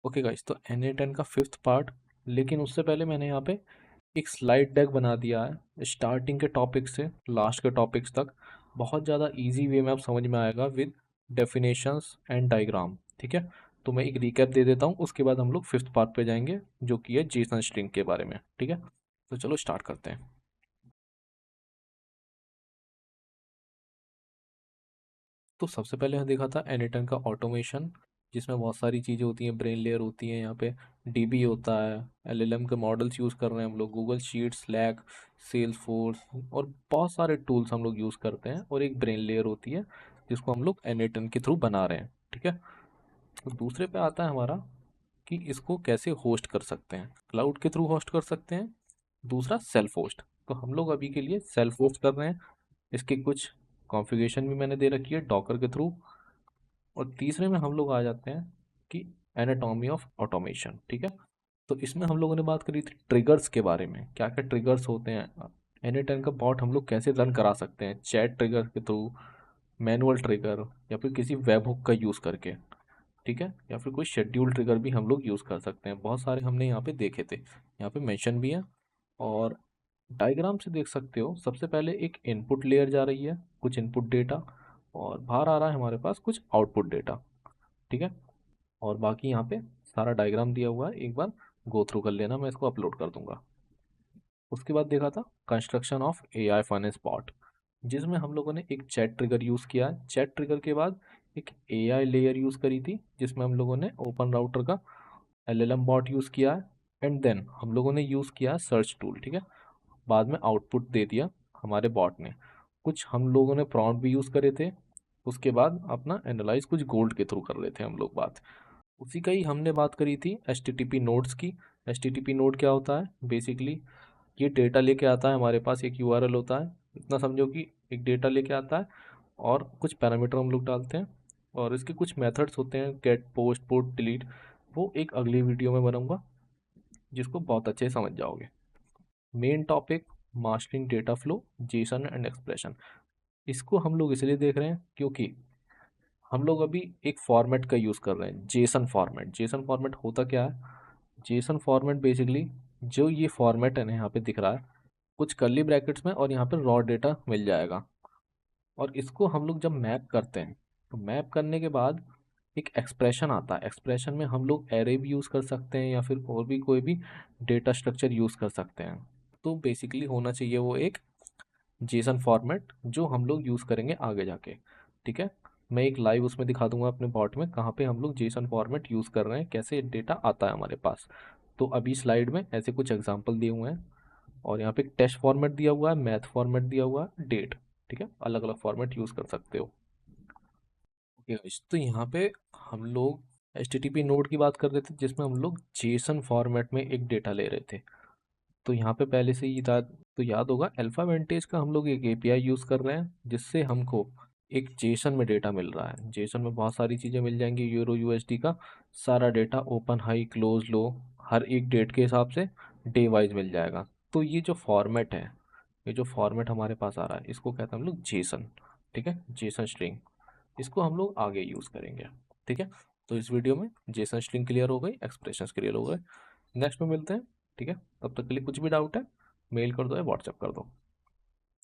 Okay guys, तो NA10 का fifth part. लेकिन उससे पहले मैंने यहाँ पे एक स्लाइड डेक बना दिया है स्टार्टिंग के टॉपिक से लास्ट के टॉपिक्स तक। बहुत ज़्यादा इजी वे में आप समझ में आएगा विद डेफिनेशंस एंड डायग्राम। ठीक है, तो मैं एक रिकैप दे देता हूँ, उसके बाद हम लोग फिफ्थ पार्ट पे जाएंगे जो कि है जेसन स्ट्रिंग के बारे में। ठीक है, तो चलो स्टार्ट करते हैं। तो सबसे पहले हमने देखा था एनीटन का ऑटोमेशन, जिसमें बहुत सारी चीज़ें होती हैं, ब्रेन लेयर होती है, यहाँ पे डीबी होता है, एलएलएम के मॉडल्स यूज़ कर रहे हैं हम लोग, Google sheet, Slack, Salesforce और बहुत सारे टूल्स हम लोग यूज़ करते हैं, और एक ब्रेन लेयर होती है जिसको हम लोग एनीटन के थ्रू बना रहे हैं। ठीक है, तो दूसरे पे आता है हमारा कि इसको कैसे होस्ट कर सकते हैं, क्लाउड के थ्रू होस्ट कर सकते हैं, दूसरा सेल्फ होस्ट। तो हम लोग अभी के लिए सेल्फ होस्ट कर रहे हैं। इसकी कुछ कॉन्फ़िगरेशन भी मैंने दे रखी है डॉकर के थ्रू। और तीसरे में हम लोग आ जाते हैं कि एनाटॉमी ऑफ ऑटोमेशन। ठीक है, तो इसमें हम लोगों ने बात करी थी ट्रिगर्स के बारे में, क्या क्या ट्रिगर्स होते हैं, एनी टाइम का बॉट हम लोग कैसे रन करा सकते हैं, चैट ट्रिगर के थ्रू, मैनुअल ट्रिगर, या फिर किसी वेब हुक का यूज़ करके। ठीक है, या फिर कोई शेड्यूल ट्रिगर भी हम लोग यूज़ कर सकते हैं। बहुत सारे हमने यहाँ पे देखे थे, यहाँ पे मेंशन भी है। और डायग्राम से देख सकते हो, सबसे पहले एक इनपुट लेयर जा रही है, कुछ इनपुट डेटा, और बाहर आ रहा है हमारे पास कुछ आउटपुट डेटा। ठीक है, और बाकी यहाँ पे सारा डायग्राम दिया हुआ है, एक बार गो थ्रू कर लेना, मैं इसको अपलोड कर दूंगा। उसके बाद देखा था construction of AI finance bot, जिसमें हम लोगों ने एक चैट ट्रिगर यूज़ किया है। चैट ट्रिगर के बाद एक AI लेयर यूज़ करी थी, जिसमें हम लोगों ने ओपन राउटर का LLM बॉट यूज़ किया है। एंड देन हम लोगों ने यूज़ किया है सर्च टूल। ठीक है, बाद में आउटपुट दे दिया हमारे बॉट ने। कुछ हम लोगों ने प्रॉम्प्ट भी यूज़ करे थे। उसके बाद अपना एनालाइज कुछ गोल्ड के थ्रू कर रहे थे हम लोग बात। उसी का ही हमने बात करी थी HTTP नोड्स की। HTTP नोड क्या होता है बेसिकली, ये डेटा लेके आता है हमारे पास, एक URL होता है, इतना समझो कि एक डेटा लेके आता है और कुछ पैरामीटर हम लोग डालते हैं, और इसके कुछ मेथड्स होते हैं, गेट, पोस्ट, पुट, डिलीट। वो एक अगली वीडियो में बनाऊंगा, जिसको बहुत अच्छे से समझ जाओगे। Main topic mastering data flow, Jason and expression. इसको हम लोग इसलिए देख रहे हैं क्योंकि हम लोग अभी एक फॉर्मेट का यूज़ कर रहे हैं, जेसन फॉर्मेट। जेसन फॉर्मेट होता क्या है, जेसन फॉर्मेट बेसिकली जो ये फॉर्मेट है ना, यहाँ पे दिख रहा है कुछ कर्ली ब्रैकेट्स में, और यहाँ पे रॉ डेटा मिल जाएगा। और इसको हम लोग जब मैप करते हैं, तो मैप करने के बाद एक एक्सप्रेशन आता है। एक्सप्रेशन में हम लोग एरे भी यूज़ कर सकते हैं, या फिर और भी कोई भी डेटा स्ट्रक्चर यूज़ कर सकते हैं। तो बेसिकली होना चाहिए वो एक जेसन फॉर्मेट, जो हम लोग यूज़ करेंगे आगे जाके। ठीक है, मैं एक लाइव उसमें दिखा दूंगा अपने बॉट में, कहाँ पे हम लोग जेसन फॉर्मेट यूज़ कर रहे हैं, कैसे डेटा आता है हमारे पास। तो अभी स्लाइड में ऐसे कुछ एग्जांपल दिए हुए हैं, और यहाँ पे एक टेस्ट फॉर्मेट दिया हुआ है, मैथ फॉर्मेट दिया हुआ है, डेट। ठीक है, अलग अलग फॉर्मेट यूज़ कर सकते हो। ओके गाइस, तो यहाँ पे हम लोग HTTP नोड की बात कर रहे थे, जिसमें हम लोग जेसन फॉर्मेट में एक डेटा ले रहे थे। तो यहाँ पे पहले से ही याद होगा, अल्फा वेंटेज का हम लोग एक API यूज़ कर रहे हैं, जिससे हमको एक जेसन में डेटा मिल रहा है। जेसन में बहुत सारी चीज़ें मिल जाएंगी, यूरो USD का सारा डेटा, ओपन, हाई, क्लोज, लो, हर एक डेट के हिसाब से डे वाइज मिल जाएगा। तो ये जो फॉर्मेट है, ये जो फॉर्मेट हमारे पास आ रहा है, इसको कहते हैं हम लोग जेसन। ठीक है, जेसन स्ट्रिंग, इसको हम लोग आगे यूज़ करेंगे। ठीक है, तो इस वीडियो में जेसन स्ट्रिंग क्लियर हो गई, एक्सप्रेशंस क्लियर हो गए। नेक्स्ट में मिलते हैं। ठीक है, तब तक के लिए कुछ भी डाउट है मेल कर दो या व्हाट्सएप कर दो।